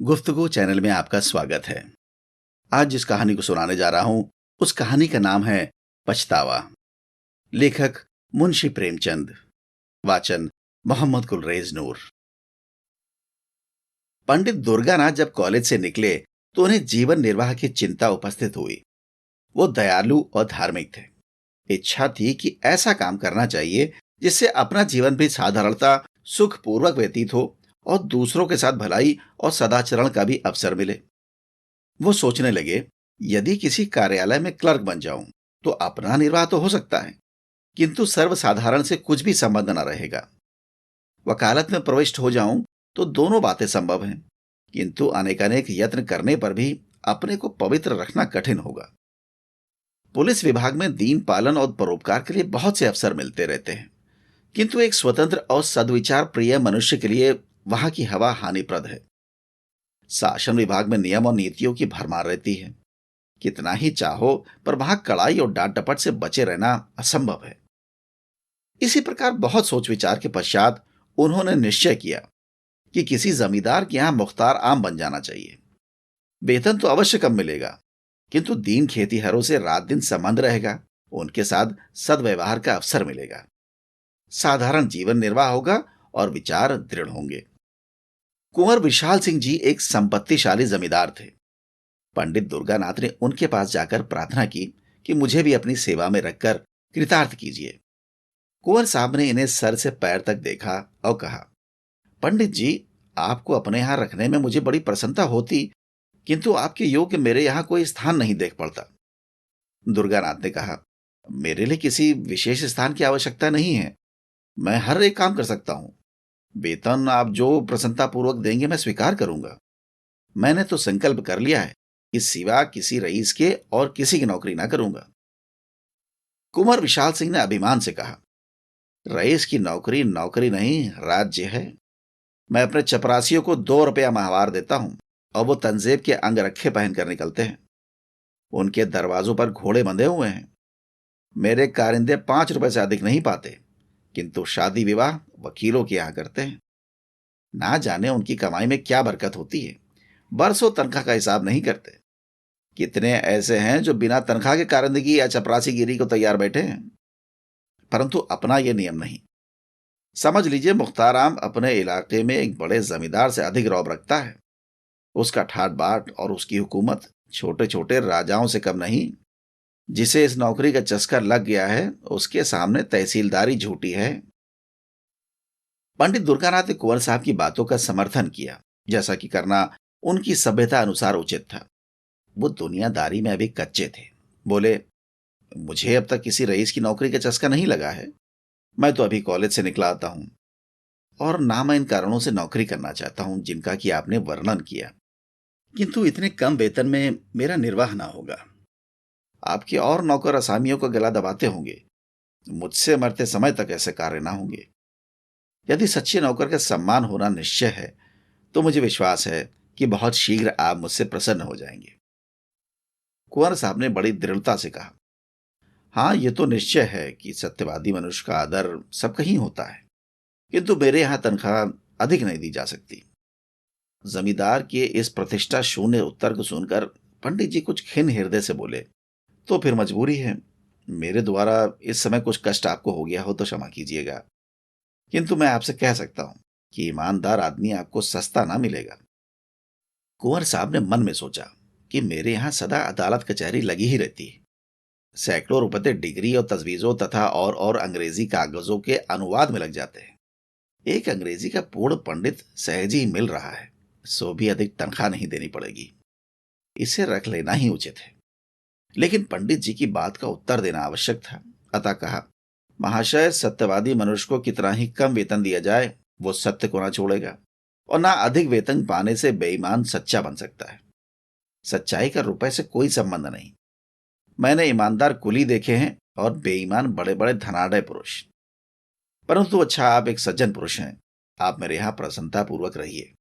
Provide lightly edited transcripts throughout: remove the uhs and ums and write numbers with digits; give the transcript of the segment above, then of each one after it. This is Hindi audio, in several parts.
गुफ्तगू चैनल में आपका स्वागत है। आज जिस कहानी को सुनाने जा रहा हूं, उस कहानी का नाम है पछतावा। लेखक मुंशी प्रेमचंद। वाचन मोहम्मद कुलरेज नूर। पंडित दुर्गानाथ जब कॉलेज से निकले तो उन्हें जीवन निर्वाह की चिंता उपस्थित हुई। वो दयालु और धार्मिक थे। इच्छा थी कि ऐसा काम करना चाहिए जिससे अपना जीवन भी साधारणता सुखपूर्वक व्यतीत हो और दूसरों के साथ भलाई और सदाचरण का भी अवसर मिले। वो सोचने लगे, यदि किसी कार्यालय में क्लर्क बन जाऊं तो अपना निर्वाह तो हो सकता है, किंतु सर्वसाधारण से कुछ भी संबंध न रहेगा। वकालत में प्रविष्ट हो जाऊं तो दोनों बातें संभव हैं, किंतु अनेकानेक यत्न करने पर भी अपने को पवित्र रखना कठिन होगा। पुलिस विभाग में दीन पालन और परोपकार के लिए बहुत से अवसर मिलते रहते हैं, किंतु एक स्वतंत्र और सद्विचार प्रिय मनुष्य के लिए वहां की हवा हानिप्रद है। शासन विभाग में नियम और नीतियों की भरमार रहती है। कितना ही चाहो पर वहां कड़ाई और डांट डपट से बचे रहना असंभव है। इसी प्रकार बहुत सोच विचार के पश्चात उन्होंने निश्चय किया कि किसी जमींदार के यहां मुख्तार आम बन जाना चाहिए। वेतन तो अवश्य कम मिलेगा, किंतु दीन खेतीहरों से रात दिन संबंध रहेगा, उनके साथ सद्व्यवहार का अवसर मिलेगा, साधारण जीवन निर्वाह होगा और विचार दृढ़ होंगे। कुंवर विशाल सिंह जी एक संपत्तिशाली जमींदार थे। पंडित दुर्गानाथ ने उनके पास जाकर प्रार्थना की कि मुझे भी अपनी सेवा में रखकर कृतार्थ कीजिए। कुंवर साहब ने इन्हें सर से पैर तक देखा और कहा, पंडित जी, आपको अपने यहां रखने में मुझे बड़ी प्रसन्नता होती, किंतु आपके योग्य मेरे यहां कोई स्थान नहीं देख पड़ता। दुर्गानाथ ने कहा, मेरे लिए किसी विशेष स्थान की आवश्यकता नहीं है। मैं हर एक काम कर सकता हूं। वेतन आप जो प्रसन्नतापूर्वक देंगे मैं स्वीकार करूंगा। मैंने तो संकल्प कर लिया है कि सिवा किसी रईस के और किसी की नौकरी ना करूंगा। कुंवर विशाल सिंह ने अभिमान से कहा, रईस की नौकरी नौकरी नहीं, राज्य है। मैं अपने चपरासियों को 2 रुपया माहवार देता हूं और वो तंजेब के अंगरखे पहनकर निकलते हैं। उनके दरवाजों पर घोड़े बंधे हुए हैं। मेरे कारिंदे 5 रुपए से अधिक नहीं पाते, किंतु शादी विवाह वकीलों के यहां करते हैं। ना जाने उनकी कमाई में क्या बरकत होती है, बरसों तनख्वाह का हिसाब नहीं करते। कितने ऐसे हैं जो बिना तनख्वाह के कारिंदगी या चपरासीगिरी को तैयार बैठे हैं, परंतु अपना यह नियम नहीं। समझ लीजिए, मुख्ताराम अपने इलाके में एक बड़े जमींदार से अधिक रौब रखता है। उसका ठाट बाट और उसकी हुकूमत छोटे छोटे राजाओं से कम नहीं। जिसे इस नौकरी का चस्का लग गया है उसके सामने तहसीलदारी झूठी है। पंडित दुर्गानाथ ने कुंवर साहब की बातों का समर्थन किया, जैसा कि करना उनकी सभ्यता अनुसार उचित था। वो दुनियादारी में अभी कच्चे थे। बोले, मुझे अब तक किसी रईस की नौकरी का चस्का नहीं लगा है। मैं तो अभी कॉलेज से निकला आता हूं और ना मैं इन कारणों से नौकरी करना चाहता हूं जिनका कि आपने वर्णन किया, किंतु इतने कम वेतन में मेरा निर्वाह ना होगा। आपके और नौकर असामियों को गला दबाते होंगे, मुझसे मरते समय तक ऐसे कार्य ना होंगे। यदि सच्चे नौकर का सम्मान होना निश्चय है तो मुझे विश्वास है कि बहुत शीघ्र आप मुझसे प्रसन्न हो जाएंगे। कुंवर साहब ने बड़ी दृढ़ता से कहा, हाँ, ये तो निश्चय है कि सत्यवादी मनुष्य का आदर सब कहीं होता है, किंतु मेरे यहां तनख्वाह अधिक नहीं दी जा सकती। जमींदार के इस प्रतिष्ठा शून्य उत्तर को सुनकर पंडित जी कुछ खिन्न हृदय से बोले, तो फिर मजबूरी है। मेरे द्वारा इस समय कुछ कष्ट आपको हो गया हो तो क्षमा कीजिएगा, किंतु मैं आपसे कह सकता हूं कि ईमानदार आदमी आपको सस्ता ना मिलेगा। कुंवर साहब ने मन में सोचा कि मेरे यहां सदा अदालत कचहरी लगी ही रहती है। सैकड़ों रुपए डिग्री और तजवीजों तथा और अंग्रेजी कागजों के अनुवाद में लग जाते हैं। एक अंग्रेजी का पूर्ण पंडित सहज ही मिल रहा है, सो भी अधिक तनख्वाह नहीं देनी पड़ेगी। इसे रख लेना ही उचित है। लेकिन पंडित जी की बात का उत्तर देना आवश्यक था, अतः कहा, महाशय, सत्यवादी मनुष्य को कितना ही कम वेतन दिया जाए वो सत्य को ना छोड़ेगा, और ना अधिक वेतन पाने से बेईमान सच्चा बन सकता है। सच्चाई का रुपए से कोई संबंध नहीं। मैंने ईमानदार कुली देखे हैं और बेईमान बड़े बड़े धनाढ़ पुरुष। परंतु अच्छा, आप एक सज्जन पुरुष हैं, आप मेरे यहां प्रसन्नता पूर्वक रहिए।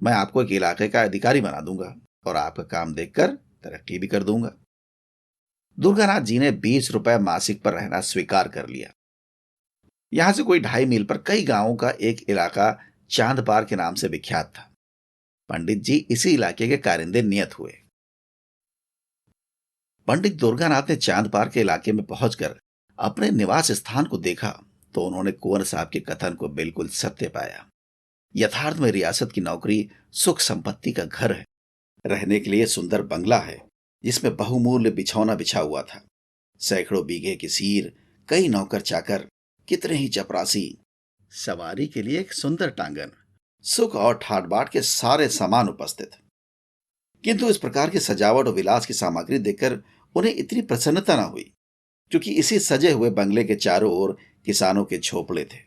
मैं आपको एक इलाके का अधिकारी बना दूंगा और आपका काम देखकर तरक्की भी कर दूंगा। दुर्गानाथ जी ने 20 रुपए मासिक पर रहना स्वीकार कर लिया। यहां से कोई 2.5 मील पर कई गांवों का एक इलाका चांदपार के नाम से विख्यात था। पंडित जी इसी इलाके के कारिंदे नियत हुए। पंडित दुर्गानाथ ने चांद पार के इलाके में पहुंचकर अपने निवास स्थान को देखा तो उन्होंने कुंवर साहब के कथन को बिल्कुल सत्य पाया। यथार्थ में रियासत की नौकरी सुख संपत्ति का घर है। रहने के लिए सुंदर बंगला है जिसमें बहुमूल्य बिछौना बिछा हुआ था। सैकड़ों बीघे की सीर, कई नौकर चाकर, कितने ही चपरासी, सवारी के लिए एक सुंदर टांगन, सुख और ठाट बाट के सारे सामान उपस्थित। किंतु इस प्रकार की सजावट और विलास की सामग्री देखकर उन्हें इतनी प्रसन्नता न हुई, क्योंकि इसी सजे हुए बंगले के चारों ओर किसानों के झोपड़े थे।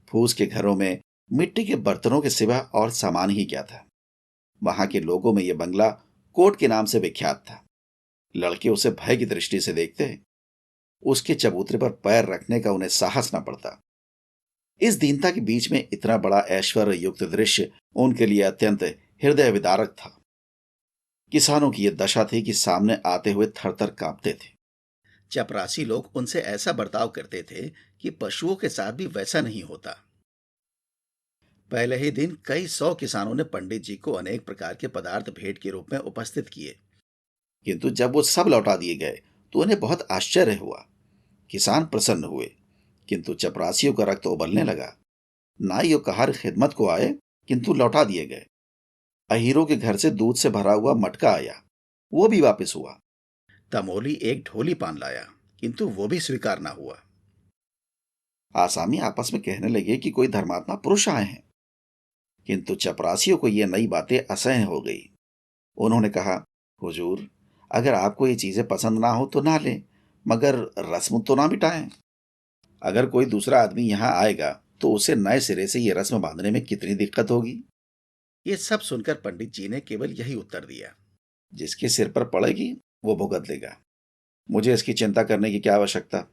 फूस के घरों में मिट्टी के बर्तनों के सिवा और सामान ही क्या था। वहां के लोगों में यह बंगला कोट के नाम से विख्यात था। लड़के उसे भय की दृष्टि से देखते, उसके चबूतरे पर पैर रखने का उन्हें साहस न पड़ता। इस दीनता के बीच में इतना बड़ा ऐश्वर्य युक्त दृश्य उनके लिए अत्यंत हृदय विदारक था। किसानों की यह दशा थी कि सामने आते हुए थर थर कांपते थे। चपरासी लोग उनसे ऐसा बर्ताव करते थे कि पशुओं के साथ भी वैसा नहीं होता। पहले ही दिन कई 100 किसानों ने पंडित जी को अनेक प्रकार के पदार्थ भेंट के रूप में उपस्थित किए, किंतु जब वो सब लौटा दिए गए तो उन्हें बहुत आश्चर्य हुआ। किसान प्रसन्न हुए, किंतु चपरासियों का रक्त उबलने लगा। नाई और कहार खिदमत को आए, किंतु लौटा दिए गए। अहीरों के घर से दूध से भरा हुआ मटका आया, वो भी वापस हुआ। तमोली एक ढोली पान लाया, किंतु वो भी स्वीकार ना हुआ। आसामी आपस में कहने लगे कि कोई धर्मात्मा पुरुष आए हैं, किंतु चपरासियों को ये नई बातें असह्य हो गई। उन्होंने कहा, हुजूर, अगर आपको ये चीजें पसंद ना हो तो ना लें, मगर रस्म तो ना मिटाएं। अगर कोई दूसरा आदमी यहाँ आएगा तो उसे नए सिरे से ये रस्म बांधने में कितनी दिक्कत होगी। ये सब सुनकर पंडित जी ने केवल यही उत्तर दिया, जिसके सिर पर पड़ेगी वो भुगत लेगा, मुझे इसकी चिंता करने की क्या आवश्यकता।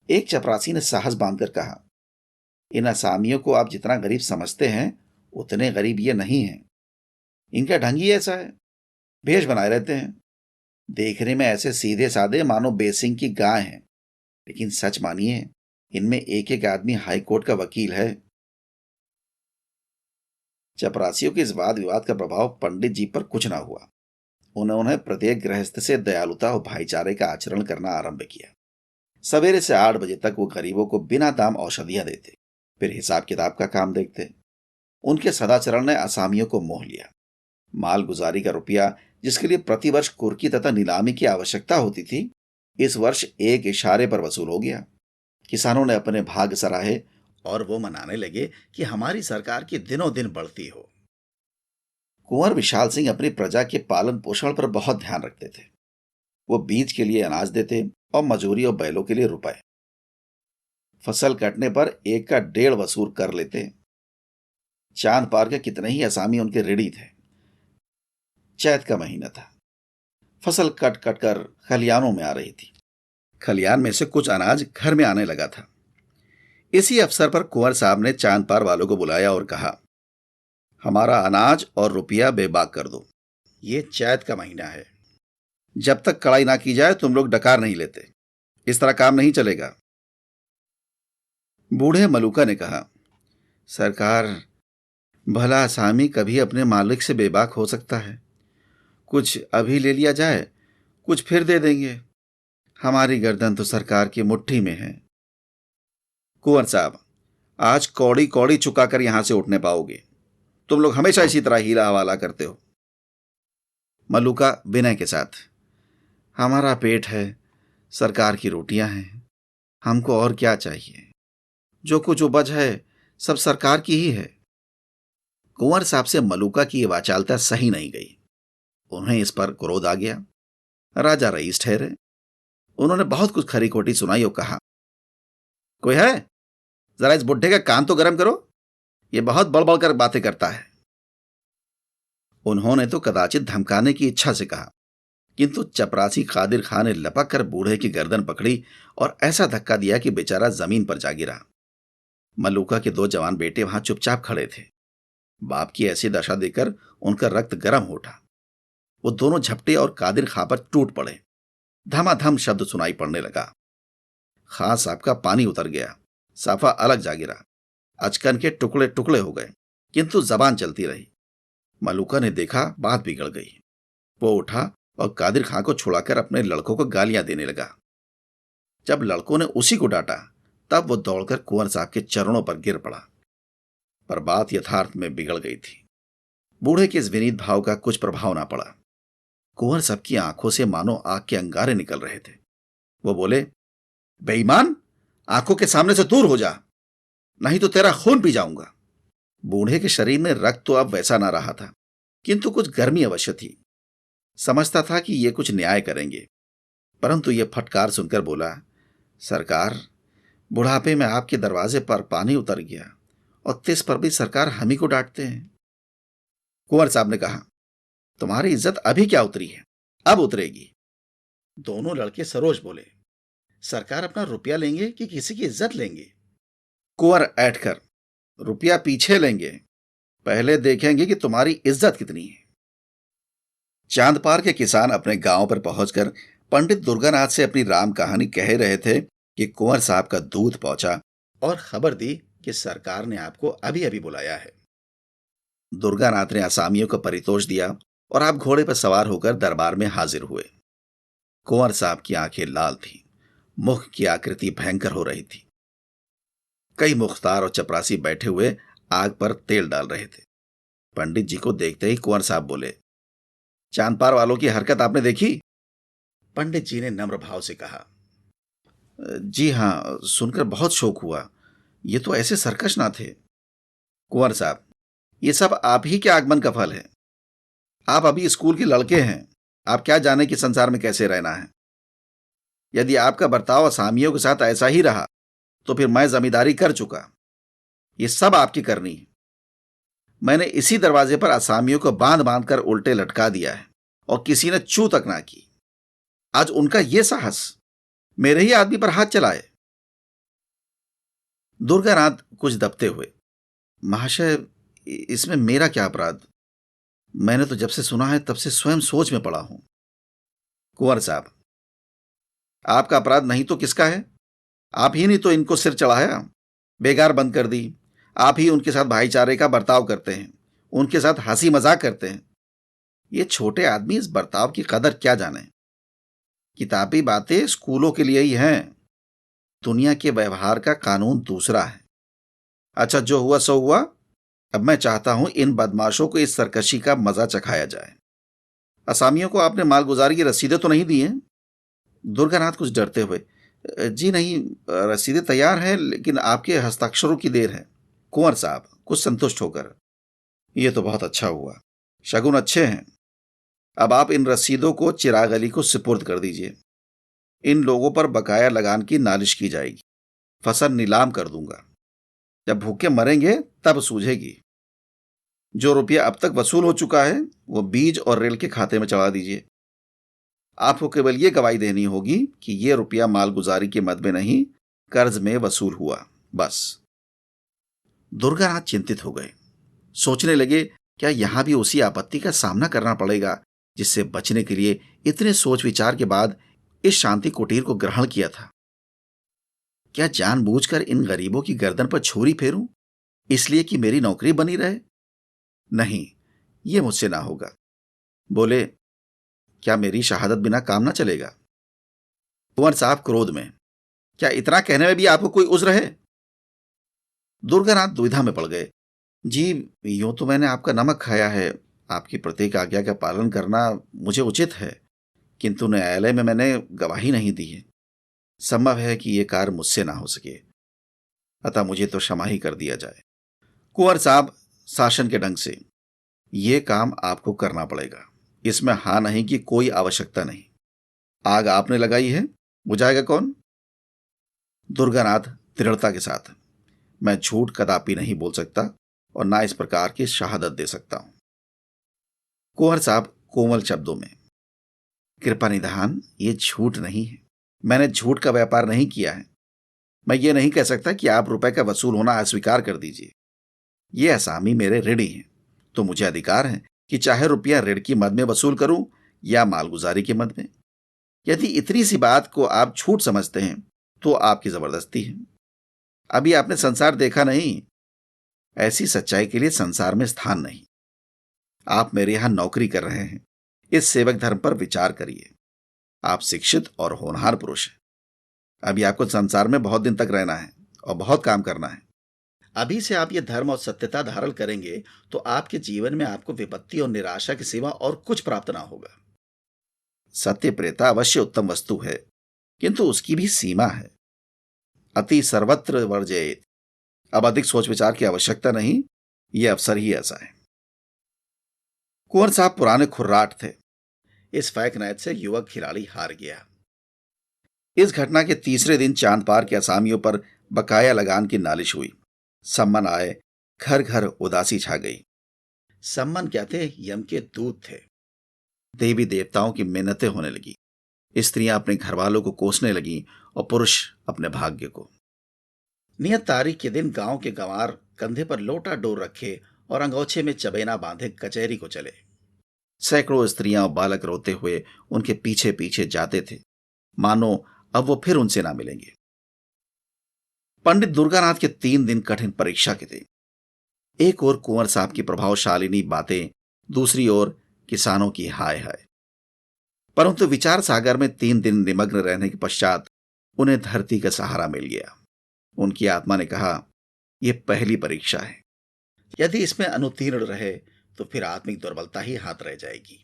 एक चपरासी ने साहस बांधकर कहा, इन असामियों को आप जितना गरीब समझते हैं उतने गरीब ये नहीं हैं। इनका ढंग ही ऐसा है, भेष बनाए रहते हैं। देखने में ऐसे सीधे साधे मानो बेसिंग की गाय हैं, लेकिन सच मानिए इनमें एक एक आदमी हाई कोर्ट का वकील है। चपरासियों के इस वाद विवाद का प्रभाव पंडित जी पर कुछ ना हुआ। उन्होंने प्रत्येक गृहस्थ से दयालुता और भाईचारे का आचरण करना आरंभ किया। सवेरे से 8 बजे तक वो गरीबों को बिना दाम औषधियां देते, फिर हिसाब किताब का काम देखते। उनके सदाचरण ने असामियों को मोह लिया। माल गुजारी का रुपया, जिसके लिए प्रतिवर्ष कुर्की तथा नीलामी की आवश्यकता होती थी, इस वर्ष एक इशारे पर वसूल हो गया। किसानों ने अपने भाग सराहे और वो मनाने लगे कि हमारी सरकार की दिनों दिन बढ़ती हो। कुंवर विशाल सिंह अपनी प्रजा के पालन पोषण पर बहुत ध्यान रखते थे। वो बीज के लिए अनाज देते और मजूरी और बैलों के लिए रुपए। फसल कटने पर एक का 1.5 वसूल कर लेते। चांद पार के कितने ही असामी उनके ऋणी थे। चैत का महीना था। फसल कट कट कर खलियानों में आ रही थी। खलियान में से कुछ अनाज घर में आने लगा था। इसी अवसर पर कुंवर साहब ने चांद पार वालों को बुलाया और कहा, हमारा अनाज और रुपया बेबाक कर दो। ये चैत का महीना है, जब तक कड़ाई ना की जाए तुम लोग डकार नहीं लेते। इस तरह काम नहीं चलेगा। बूढ़े मलूका ने कहा, सरकार, भला असामी कभी अपने मालिक से बेबाक हो सकता है। कुछ अभी ले लिया जाए, कुछ फिर दे देंगे। हमारी गर्दन तो सरकार की मुट्ठी में है। कुंवर साहब, आज कौड़ी कौड़ी चुकाकर यहां से उठने पाओगे। तुम लोग हमेशा इसी तरह हीला हवाला करते हो। मलूका विनय के साथ, हमारा पेट है, सरकार की रोटियां हैं, हमको और क्या चाहिए। जो कुछ उपज है सब सरकार की ही है। कुंवर साहब से मलूका की यह वाचालता सही नहीं गई। उन्हें इस पर क्रोध आ गया। राजा रईस ठहरे। उन्होंने बहुत कुछ खरी खोटी सुनाई और कहा, कोई है, जरा इस बुढ़े का कान तो गर्म करो, ये बहुत बड़बड़ कर बातें करता है। उन्होंने तो कदाचित धमकाने की इच्छा से कहा, किंतु चपरासी कादिर खान ने लपक कर बूढ़े की गर्दन पकड़ी और ऐसा धक्का दिया कि बेचारा जमीन पर जा गिरा। मलूका के 2 जवान बेटे वहां चुपचाप खड़े थे। बाप की ऐसी दशा देखकर उनका रक्त गर्म हो उठा। वो दोनों झपटे और कादिर खां पर टूट पड़े। धमाधम शब्द सुनाई पड़ने लगा। खां साहब का पानी उतर गया, साफा अलग जा गिरा। अचकन के टुकड़े टुकड़े हो गए, किंतु जबान चलती रही। मलूका ने देखा बात बिगड़ गई। वो उठा और कादिर खां को छुड़ाकर अपने लड़कों को गालियां देने लगा। जब लड़कों ने उसी को डांटा तब वो दौड़कर कुंवर साहब के चरणों पर गिर पड़ा। पर बात यथार्थ में बिगड़ गई थी। बूढ़े के इस विनीत भाव का कुछ प्रभाव ना पड़ा। कुंवर साहब की आंखों से मानो आग के अंगारे निकल रहे थे। वो बोले, बेईमान, आंखों के सामने से दूर हो जा, नहीं तो तेरा खून पी जाऊंगा। बूढ़े के शरीर में रक्त तो अब वैसा ना रहा था, किंतु कुछ गर्मी अवश्य थी। समझता था कि ये कुछ न्याय करेंगे, परंतु ये फटकार सुनकर बोला, सरकार, बुढ़ापे में आपके दरवाजे पर पानी उतर गया और तिस पर भी सरकार हम ही को डांटते हैं। कुंवर साहब ने कहा, तुम्हारी इज्जत अभी क्या उतरी है, अब उतरेगी। दोनों लड़के सरोज बोले, सरकार अपना रुपया लेंगे कि किसी की इज्जत लेंगे? कुंवर ऐठकर, रुपया पीछे लेंगे, पहले देखेंगे कि तुम्हारी इज्जत कितनी है। चांदपार के किसान अपने गांव पर पहुंचकर पंडित दुर्गानाथ से अपनी राम कहानी कह रहे थे कि कुंवर साहब का दूध पहुंचा और खबर दी कि सरकार ने आपको अभी अभी बुलाया है। दुर्गानाथ ने असामियों को परितोष दिया और आप घोड़े पर सवार होकर दरबार में हाजिर हुए। कुंवर साहब की आंखें लाल थीं, मुख की आकृति भयंकर हो रही थी। कई मुख्तार और चपरासी बैठे हुए आग पर तेल डाल रहे थे। पंडित जी को देखते ही कुंवर साहब बोले, चांदपार वालों की हरकत आपने देखी? पंडित जी ने नम्र भाव से कहा, जी हां, सुनकर बहुत शोक हुआ। ये तो ऐसे सरकश ना थे। कुंवर साहब, ये सब आप ही के आगमन का फल है। आप अभी स्कूल के लड़के हैं, आप क्या जाने कि संसार में कैसे रहना है। यदि आपका बर्ताव असामियों के साथ ऐसा ही रहा तो फिर मैं जमींदारी कर चुका। ये सब आपकी करनी है। मैंने इसी दरवाजे पर असामियों को बांध बांध कर उल्टे लटका दिया है और किसी ने छू तक ना की। आज उनका यह साहस मेरे ही आदमी पर हाथ चलाए। दुर्गानाथ कुछ दबते हुए, महाशय, इसमें मेरा क्या अपराध? मैंने तो जब से सुना है तब से स्वयं सोच में पड़ा हूं। कुंवर साहब, आपका अपराध नहीं तो किसका है? आप ही नहीं तो इनको सिर चढ़ाया, बेगार बंद कर दी। आप ही उनके साथ भाईचारे का बर्ताव करते हैं, उनके साथ हंसी मजाक करते हैं। ये छोटे आदमी इस बर्ताव की कदर क्या जाने। किताबी बातें स्कूलों के लिए ही हैं, दुनिया के व्यवहार का कानून दूसरा है। अच्छा, जो हुआ सो हुआ। अब मैं चाहता हूं इन बदमाशों को इस सरकशी का मजा चखाया जाए। असामियों को आपने मालगुजारी की रसीदें तो नहीं दी हैं? दुर्गानाथ कुछ डरते हुए, जी नहीं, रसीदें तैयार हैं, लेकिन आपके हस्ताक्षरों की देर है। कुंवर साहब कुछ संतुष्ट होकर, यह तो बहुत अच्छा हुआ, शगुन अच्छे हैं। अब आप इन रसीदों को चिराग अली को सुपुर्द कर दीजिए। इन लोगों पर बकाया लगान की नालिश की जाएगी। फसल नीलाम कर दूंगा। जब भूखे मरेंगे तब सूझेगी। जो रुपया अब तक वसूल हो चुका है वो बीज और रेल के खाते में चढ़ा दीजिए। आपको केवल ये गवाही देनी होगी कि ये रुपया मालगुजारी के मद में नहीं, कर्ज में वसूल हुआ, बस। दुर्गानाथ चिंतित हो गए। सोचने लगे, क्या यहां भी उसी आपत्ति का सामना करना पड़ेगा जिससे बचने के लिए इतने सोच विचार के बाद इस शांति कुटीर को ग्रहण किया था? क्या जानबूझकर इन गरीबों की गर्दन पर छुरी फेरूं इसलिए कि मेरी नौकरी बनी रहे? नहीं, यह मुझसे ना होगा। बोले, क्या मेरी शहादत बिना काम ना चलेगा? कुंवर साहब क्रोध में, क्या इतना कहने में भी आपको कोई उज्र है? दुर्गानाथ दुविधा में पड़ गए। जी, यूं तो मैंने आपका नमक खाया है, आपकी प्रत्येक आज्ञा का पालन करना मुझे उचित है, किंतु न्यायालय में मैंने गवाही नहीं दी है। संभव है कि यह कार्य मुझसे ना हो सके, अतः मुझे तो क्षमा ही कर दिया जाए। कुंवर साहब शासन के ढंग से, यह काम आपको करना पड़ेगा, इसमें हां नहीं की कोई आवश्यकता नहीं। आग आपने लगाई है, बुझाएगा कौन? दुर्गानाथ दृढ़ता के साथ, मैं झूठ कदापि नहीं बोल सकता और ना इस प्रकार की शहादत दे सकता हूं। कुंवर साहब कोमल शब्दों में, कृपा निधान, ये झूठ नहीं है। मैंने झूठ का व्यापार नहीं किया है। मैं ये नहीं कह सकता कि आप रुपए का वसूल होना अस्वीकार कर दीजिए। ये असामी मेरे ऋणी हैं, तो मुझे अधिकार है कि चाहे रुपया ऋण की मद में वसूल करूं या मालगुजारी की मद में। यदि इतनी सी बात को आप झूठ समझते हैं तो आपकी जबरदस्ती है। अभी आपने संसार देखा नहीं, ऐसी सच्चाई के लिए संसार में स्थान नहीं। आप मेरे यहां नौकरी कर रहे हैं, इस सेवक धर्म पर विचार करिए। आप शिक्षित और होनहार पुरुष हैं। अभी आपको संसार में बहुत दिन तक रहना है और बहुत काम करना है। अभी से आप ये धर्म और सत्यता धारण करेंगे तो आपके जीवन में आपको विपत्ति और निराशा के सिवा और कुछ प्राप्त ना होगा। सत्य प्रेता अवश्य उत्तम वस्तु है, किंतु उसकी भी सीमा है। अति सर्वत्र वर्जयेत। अब अधिक सोच विचार की आवश्यकता नहीं, यह अवसर ही ऐसा है। कुंवर साहब पुराने खुर्राट थे। इस फैक नाइट से युवक खिलाड़ी हार गया। इस घटना के तीसरे दिन चांद पार के असामियों पर बकाया लगान की नालिश हुई। सम्मन आए, घर घर उदासी छा गई। सम्मन क्या थे? यम के दूत थे। देवी देवताओं की मिन्नतें होने लगी। स्त्रियां अपने घर वालों को कोसने लगी और पुरुष अपने भाग्य को। नियत तारीख के दिन गांव के गंवार कंधे पर लोटा डोर रखे और अंगोछे में चबेना बांधे कचहरी को चले। सैकड़ों स्त्रियां और बालक रोते हुए उनके पीछे पीछे जाते थे, मानो अब वो फिर उनसे ना मिलेंगे। पंडित दुर्गानाथ के 3 दिन कठिन परीक्षा के थे। एक ओर कुंवर साहब की प्रभावशालिनी बातें, दूसरी ओर किसानों की हाय हाय। परंतु विचार सागर में 3 दिन निमग्न रहने के पश्चात उन्हें धरती का सहारा मिल गया। उनकी आत्मा ने कहा, यह पहली परीक्षा है। यदि इसमें अनुत्तीर्ण रहे तो फिर आत्मिक दुर्बलता ही हाथ रह जाएगी।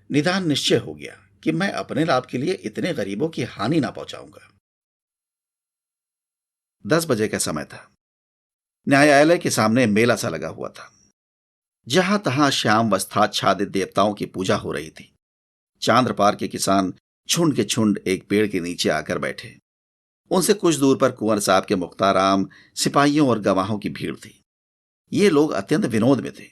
निदान निश्चय हो गया कि मैं अपने लाभ के लिए इतने गरीबों की हानि ना पहुंचाऊंगा। 10 बजे का समय था। न्यायालय के सामने मेला सा लगा हुआ था। जहां तहां श्याम वस्त्राच्छादित देवताओं की पूजा हो रही थी। चांद्रपार के किसान झुंड के झुंड एक पेड़ के नीचे आकर बैठे। उनसे कुछ दूर पर कुंवर साहब के मुख्ताराम, सिपाहियों और गवाहों की भीड़ थी। ये लोग अत्यंत विनोद में थे।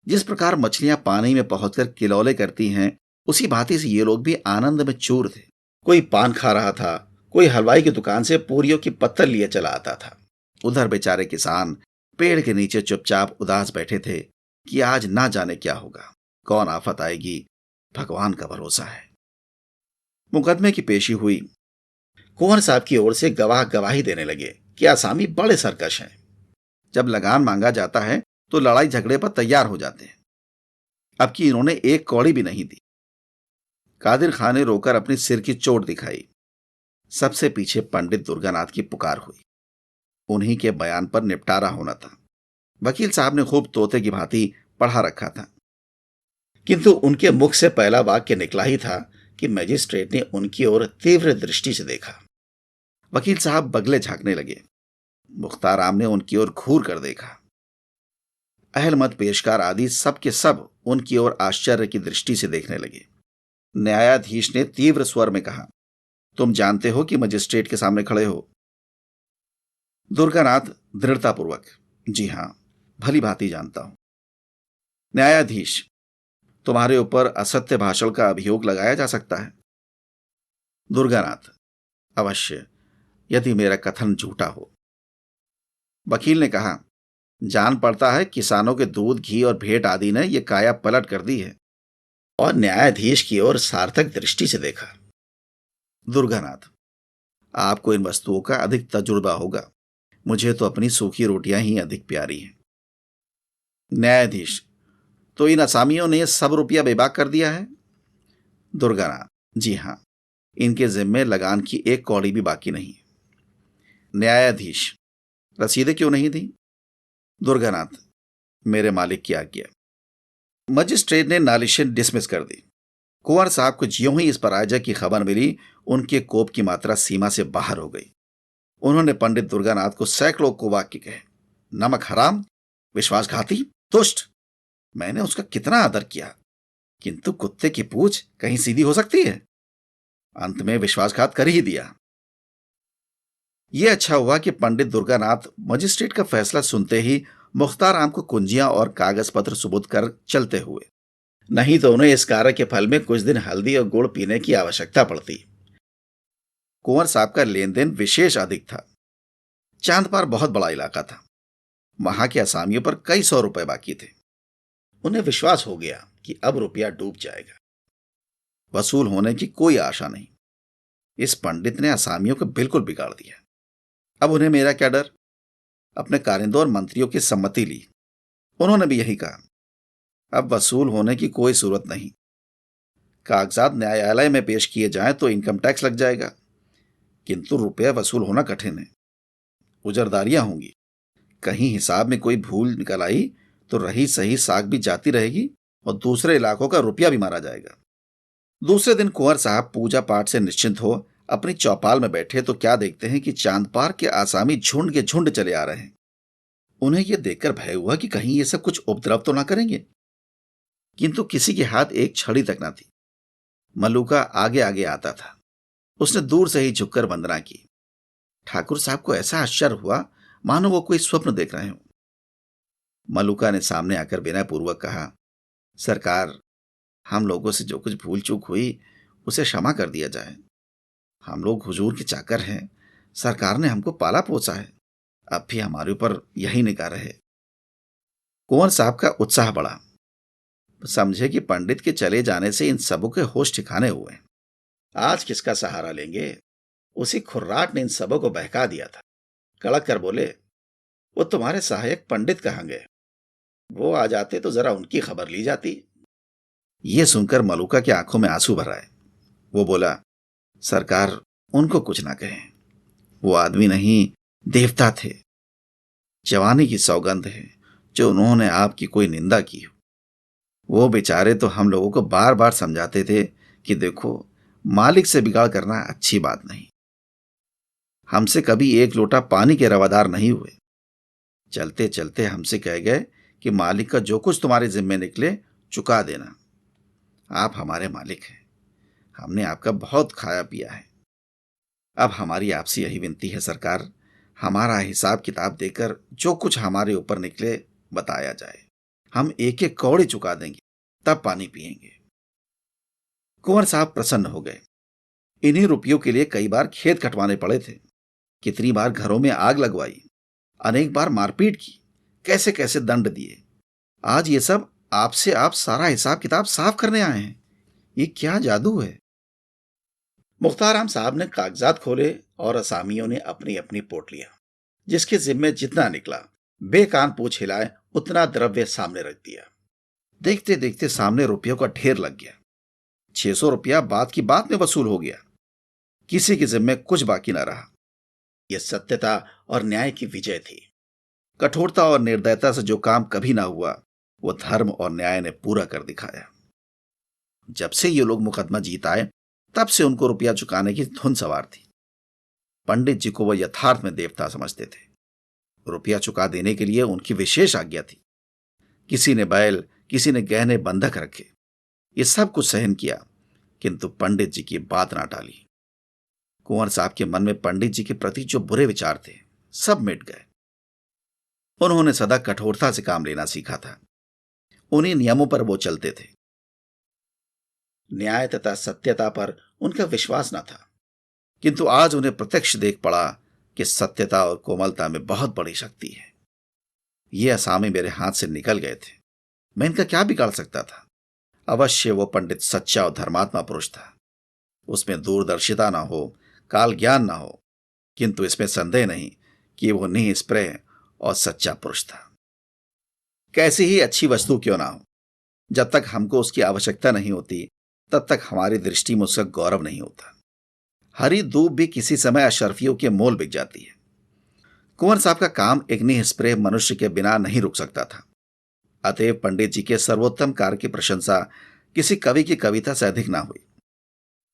जिस प्रकार मछलियां पानी में पहुंचकर किलौले करती हैं, उसी भांति से ये लोग भी आनंद में चूर थे। कोई पान खा रहा था, कोई हलवाई की दुकान से पूरियों की पत्तल लिए चला आता था। उधर बेचारे किसान पेड़ के नीचे चुपचाप उदास बैठे थे कि आज ना जाने क्या होगा, कौन आफत आएगी, भगवान का भरोसा है। मुकदमे की पेशी हुई। कुंवर साहब की ओर से गवाह गवाही देने लगे कि आसामी बड़े सरकश हैं। जब लगान मांगा जाता है तो लड़ाई झगड़े पर तैयार हो जाते हैं। अब की इन्होंने एक कौड़ी भी नहीं दी। कादिर खान ने रोकर अपनी सिर की चोट दिखाई। सबसे पीछे पंडित दुर्गानाथ की पुकार हुई। उन्हीं के बयान पर निपटारा होना था। वकील साहब ने खूब तोते की भांति पढ़ा रखा था, किंतु उनके मुख से पहला वाक्य निकला ही था कि मजिस्ट्रेट ने उनकी ओर तीव्र दृष्टि से देखा। वकील साहब बगले झांकने लगे। मुख्ताराम ने उनकी ओर घूर कर देखा। अहलमत पेशकार आदि सब के सब उनकी ओर आश्चर्य की दृष्टि से देखने लगे। न्यायाधीश ने तीव्र स्वर में कहा, तुम जानते हो कि मजिस्ट्रेट के सामने खड़े हो? दुर्गानाथ दृढ़तापूर्वक, जी हां, भली भांति जानता हूं। न्यायाधीश, तुम्हारे ऊपर असत्य भाषण का अभियोग लगाया जा सकता है। दुर्गानाथ, अवश्य, यदि मेरा कथन झूठा हो। वकील ने कहा, जान पड़ता है किसानों के दूध, घी और भेंट आदि ने यह काया पलट कर दी है। और न्यायाधीश की ओर सार्थक दृष्टि से देखा। दुर्गानाथ, आपको इन वस्तुओं का अधिक तजुर्बा होगा, मुझे तो अपनी सूखी रोटियां ही अधिक प्यारी हैं। न्यायाधीश, तो इन असामियों ने सब रुपया बेबाक कर दिया है? दुर्गानाथ, जी हां, इनके जिम्मे लगान की एक कौड़ी भी बाकी नहीं। न्यायाधीश, रसीदें क्यों नहीं दी? दुर्गानाथ, मेरे मालिक की आज्ञा। मजिस्ट्रेट ने नालिशें डिसमिस कर दी। कुंवर साहब को ज्यों ही इस पराजय की खबर मिली, उनके कोप की मात्रा सीमा से बाहर हो गई। उन्होंने पंडित दुर्गानाथ को सैकड़ों कुवाक्य कहे। नमक हराम, विश्वासघाती, दुष्ट। मैंने उसका कितना आदर किया, किंतु कुत्ते की पूंछ कहीं सीधी हो सकती है? अंत में विश्वासघात कर ही दिया। यह अच्छा हुआ कि पंडित दुर्गानाथ मजिस्ट्रेट का फैसला सुनते ही मुख्ताराम को कुंजियां और कागज पत्र सुबुत कर चलते हुए, नहीं तो उन्हें इस कार्य के फल में कुछ दिन हल्दी और गुड़ पीने की आवश्यकता पड़ती। कुंवर साहब का लेन देन विशेष अधिक था। चांदपार बहुत बड़ा इलाका था। वहां के असामियों पर कई 100 रुपए बाकी थे। उन्हें विश्वास हो गया कि अब रुपया डूब जाएगा। वसूल होने की कोई आशा नहीं। इस पंडित ने असामियों को बिल्कुल बिगाड़ दिया। अब उन्हें मेरा क्या डर? अपने कारिंदों और मंत्रियों की सम्मति ली। उन्होंने भी यही कहा, अब वसूल होने की कोई सूरत नहीं। कागजात न्यायालय में पेश किए जाएं तो इनकम टैक्स लग जाएगा, किंतु रुपया वसूल होना कठिन है। उजरदारियां होंगी, कहीं हिसाब में कोई भूल निकल आई तो रही सही साख भी जाती रहेगी और दूसरे इलाकों का रुपया भी मारा जाएगा। दूसरे दिन कुंवर साहब पूजा पाठ से निश्चिंत हो अपनी चौपाल में बैठे तो क्या देखते हैं कि चांद पार के आसामी झुंड के झुंड चले आ रहे हैं। उन्हें यह देखकर भय हुआ कि कहीं ये सब कुछ उपद्रव तो ना करेंगे, किंतु किसी के हाथ एक छड़ी तक ना थी। मल्लूका आगे आगे आता था। उसने दूर से ही झुककर वंदना की। ठाकुर साहब को ऐसा आश्चर्य हुआ मानो वो कोई स्वप्न देख रहे हो। मल्लूका ने सामने आकर विनयपूर्वक कहा, सरकार, हम लोगों से जो कुछ भूल चूक हुई उसे क्षमा कर दिया जाए। हम लोग हुजूर के चाकर हैं, सरकार ने हमको पाला पोसा है, अब भी हमारे ऊपर यही निगाह रहे। कुंवर साहब का उत्साह बढ़ा। समझे कि पंडित के चले जाने से इन सबों के होश ठिकाने हुए। आज किसका सहारा लेंगे? उसी खुर्राट ने इन सबों को बहका दिया था। कड़क कर बोले, वो तुम्हारे सहायक पंडित कहाँ गए? वो आ जाते तो जरा उनकी खबर ली जाती। ये सुनकर मलूका की आंखों में आंसू भर आए। वो बोला, सरकार, उनको कुछ ना कहें, वो आदमी नहीं देवता थे। जवानी की सौगंध है जो उन्होंने आपकी कोई निंदा की हो। वो बेचारे तो हम लोगों को बार बार समझाते थे कि देखो, मालिक से बिगाड़ करना अच्छी बात नहीं। हमसे कभी एक लोटा पानी के रवादार नहीं हुए। चलते चलते हमसे कह गए कि मालिक का जो कुछ तुम्हारे जिम्मे निकले चुका देना। आप हमारे मालिक हैं, हमने आपका बहुत खाया पिया है। अब हमारी आपसे यही विनती है सरकार, हमारा हिसाब किताब देकर जो कुछ हमारे ऊपर निकले बताया जाए। हम एक एक कौड़ी चुका देंगे, तब पानी पिएंगे। कुंवर साहब प्रसन्न हो गए। इन्हीं रुपयों के लिए कई बार खेत कटवाने पड़े थे, कितनी बार घरों में आग लगवाई, अनेक बार मारपीट की, कैसे कैसे दंड दिए। आज ये सब आपसे आप सारा हिसाब किताब साफ करने आए हैं। ये क्या जादू है? मुख्ताराम साहब ने कागजात खोले और असामियों ने अपनी अपनी पोटलियां, जिसके जिम्मे जितना निकला, बेकान पूछ हिलाए उतना द्रव्य सामने रख दिया। देखते देखते सामने रुपयों का ढेर लग गया। 600 रुपया बात की बात में वसूल हो गया। किसी के जिम्मे कुछ बाकी न रहा। यह सत्यता और न्याय की विजय थी। कठोरता और निर्दयता से जो काम कभी ना हुआ, वो धर्म और न्याय ने पूरा कर दिखाया। जब से ये लोग मुकदमा जीत आए, तब से उनको रुपया चुकाने की धुन सवार थी। पंडित जी को वह यथार्थ में देवता समझते थे। रुपया चुका देने के लिए उनकी विशेष आज्ञा थी। किसी ने बैल, किसी ने गहने बंधक रखे। ये सब कुछ सहन किया, किंतु पंडित जी की बात ना टाली। कुंवर साहब के मन में पंडित जी के प्रति जो बुरे विचार थे, सब मिट गए। उन्होंने सदा कठोरता से काम लेना सीखा था। उन्हीं नियमों पर वो चलते थे। न्याय तथा सत्यता पर उनका विश्वास न था, किंतु आज उन्हें प्रत्यक्ष देख पड़ा कि सत्यता और कोमलता में बहुत बड़ी शक्ति है। ये असामी मेरे हाथ से निकल गए थे, मैं इनका क्या बिगाड़ सकता था? अवश्य वो पंडित सच्चा और धर्मात्मा पुरुष था। उसमें दूरदर्शिता ना हो, काल ज्ञान ना हो, किंतु इसमें संदेह नहीं कि वो निस्पृह और सच्चा पुरुष था। कैसी ही अच्छी वस्तु क्यों ना हो, जब तक हमको उसकी आवश्यकता नहीं होती, तब तक हमारी दृष्टि में उसका गौरव नहीं होता। हरी दूब भी किसी समय अशर्फियों के मोल बिक जाती है। कुंवर साहब का काम एक निस्पृह मनुष्य के बिना नहीं रुक सकता था। अतएव पंडित जी के सर्वोत्तम कार्य की प्रशंसा किसी कवि की कविता से अधिक ना हुई।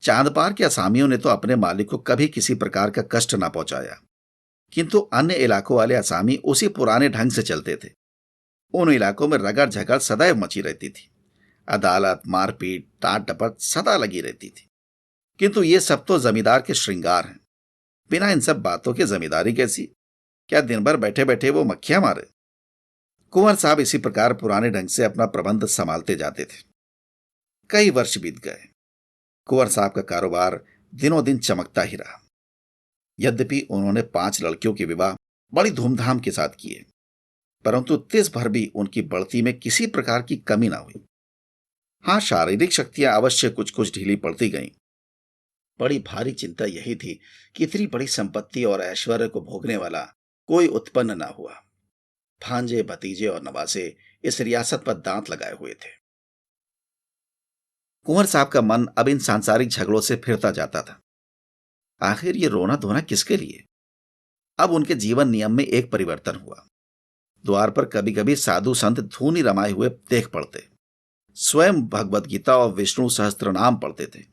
चांदपार के असामियों ने तो अपने मालिक को कभी किसी प्रकार का कष्ट ना पहुंचाया, किंतु अन्य इलाकों वाले असामी उसी पुराने ढंग से चलते थे। उन इलाकों में रगड़ झगड़ सदैव मची रहती थी। अदालत, मारपीट, टाट टपट सदा लगी रहती थी। किंतु ये सब तो जमींदार के श्रृंगार हैं। बिना इन सब बातों के जमींदारी कैसी? क्या दिन भर बैठे बैठे वो मक्खियां मारे? कुंवर साहब इसी प्रकार पुराने ढंग से अपना प्रबंध संभालते जाते थे। कई वर्ष बीत गए। कुंवर साहब का कारोबार दिनों दिन चमकता ही रहा। यद्यपि उन्होंने 5 लड़कियों के विवाह बड़ी धूमधाम के साथ किए, परंतु तिस भर भी उनकी बढ़ती में किसी प्रकार की कमी ना हुई। हां, शारीरिक शक्तियां अवश्य कुछ कुछ ढीली पड़ती गईं। बड़ी भारी चिंता यही थी कि इतनी बड़ी संपत्ति और ऐश्वर्य को भोगने वाला कोई उत्पन्न ना हुआ। भांजे, भतीजे और नवासे इस रियासत पर दांत लगाए हुए थे। कुंवर साहब का मन अब इन सांसारिक झगड़ों से फिरता जाता था। आखिर ये रोना धोना किसके लिए? अब उनके जीवन नियम में एक परिवर्तन हुआ। द्वार पर कभी कभी साधु संत धूनी रमाए हुए देख पड़ते, स्वयं भगवत गीता और विष्णु सहस्त्र नाम पढ़ते थे।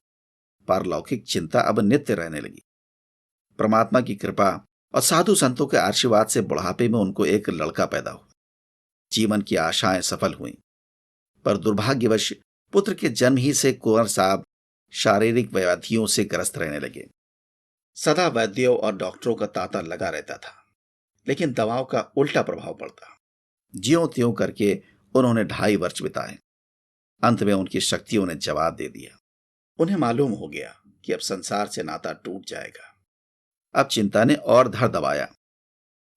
पारलौकिक चिंता अब नित्य रहने लगी। परमात्मा की कृपा और साधु संतों के आशीर्वाद से बुढ़ापे में उनको एक लड़का पैदा हुआ। जीवन की आशाएं सफल हुईं, पर दुर्भाग्यवश पुत्र के जन्म ही से कुंवर साहब शारीरिक व्याधियों से ग्रस्त रहने लगे। सदा वैद्यों और डॉक्टरों का तांता लगा रहता था, लेकिन दवाओं का उल्टा प्रभाव पड़ता। ज्यों त्यों करके उन्होंने 2.5 वर्ष बिताए। अंत में उनकी शक्तियों ने जवाब दे दिया। उन्हें मालूम हो गया कि अब संसार से नाता टूट जाएगा। अब चिंता ने और धर दबाया।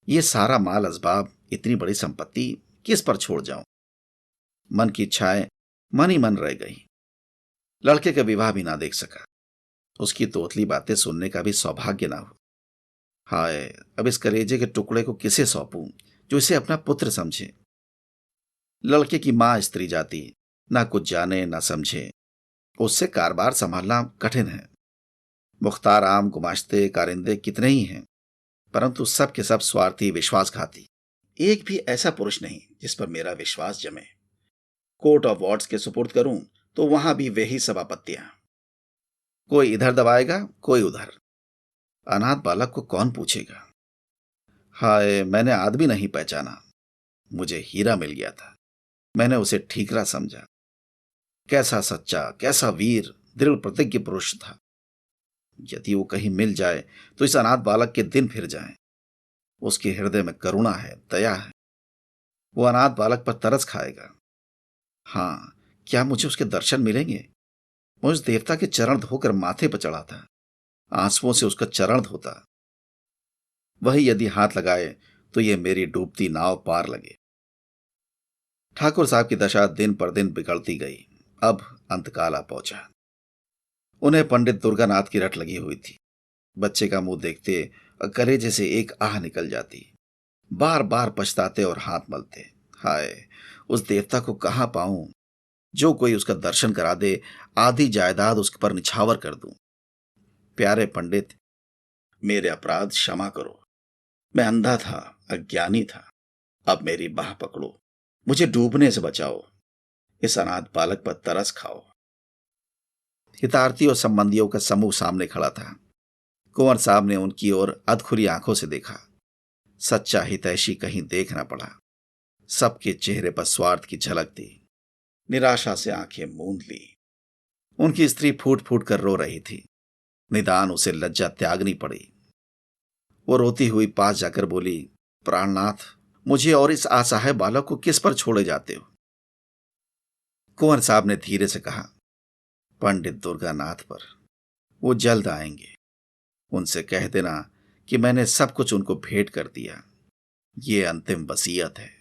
ये सारा माल असबाब, इतनी बड़ी संपत्ति किस पर छोड़ जाऊं? मन की इच्छाएं मन ही मन रह गई। लड़के का विवाह भी ना देख सका। उसकी तोतली बातें सुनने का भी सौभाग्य ना हो। हाय, अब इस कलेजे के टुकड़े को किसे सौंपूं जो इसे अपना पुत्र समझे? लड़के की मां स्त्री जाति, ना कुछ जाने ना समझे। उससे कारोबार संभालना कठिन है। मुख्तार आम गुमाश्ते कारिंदे कितने ही हैं, परंतु सब के सब स्वार्थी, विश्वासघाती। एक भी ऐसा पुरुष नहीं जिस पर मेरा विश्वास जमे। कोर्ट ऑफ वार्ड्स के सुपुर्द करूं तो वहां भी वे ही सब आपत्तियां। कोई इधर दबाएगा, कोई उधर। अनाथ बालक को कौन पूछेगा? हाय, मैंने आदमी नहीं पहचाना। मुझे हीरा मिल गया था, मैंने उसे ठीकरा समझा। कैसा सच्चा, कैसा वीर, दृढ़ प्रतिज्ञ पुरुष था। यदि वो कहीं मिल जाए तो इस अनाथ बालक के दिन फिर जाएं। उसके हृदय में करुणा है, दया है। वो अनाथ बालक पर तरस खाएगा। हाँ, क्या मुझे उसके दर्शन मिलेंगे? मैं उस देवता के चरण धोकर माथे पर चढ़ा था, आंसुओं से उसका चरण धोता। वही यदि हाथ लगाए तो ये मेरी डूबती नाव पार लगे। ठाकुर साहब की दशा दिन पर दिन बिगड़ती गई। अब अंतकाल पहुंचा। उन्हें पंडित दुर्गानाथ की रट लगी हुई थी। बच्चे का मुंह देखते कलेजे से एक आह निकल जाती। बार बार पछताते और हाथ मलते। हाय, उस देवता को कहां पाऊं जो कोई उसका दर्शन करा दे, आधी जायदाद उस पर निछावर कर दूं। प्यारे पंडित, मेरे अपराध क्षमा करो। मैं अंधा था, अज्ञानी था। अब मेरी बाह पकड़ो, मुझे डूबने से बचाओ। इस अनाथ बालक पर तरस खाओ। हितार्थी और संबंधियों का समूह सामने खड़ा था। कुंवर साहब ने उनकी ओर अधखुरी आंखों से देखा। सच्चा हितैषी कहीं देख न पड़ा। सबके चेहरे पर स्वार्थ की झलक थी। निराशा से आंखें मूंद ली। उनकी स्त्री फूट फूट कर रो रही थी। निदान उसे लज्जा त्यागनी पड़ी। वो रोती हुई पास जाकर बोली, प्राणनाथ, मुझे और इस असहाय बालक को किस पर छोड़े जाते हो? कुंवर साहब ने धीरे से कहा, पंडित दुर्गानाथ पर। वो जल्द आएंगे। उनसे कह देना कि मैंने सब कुछ उनको भेंट कर दिया। ये अंतिम वसीयत है।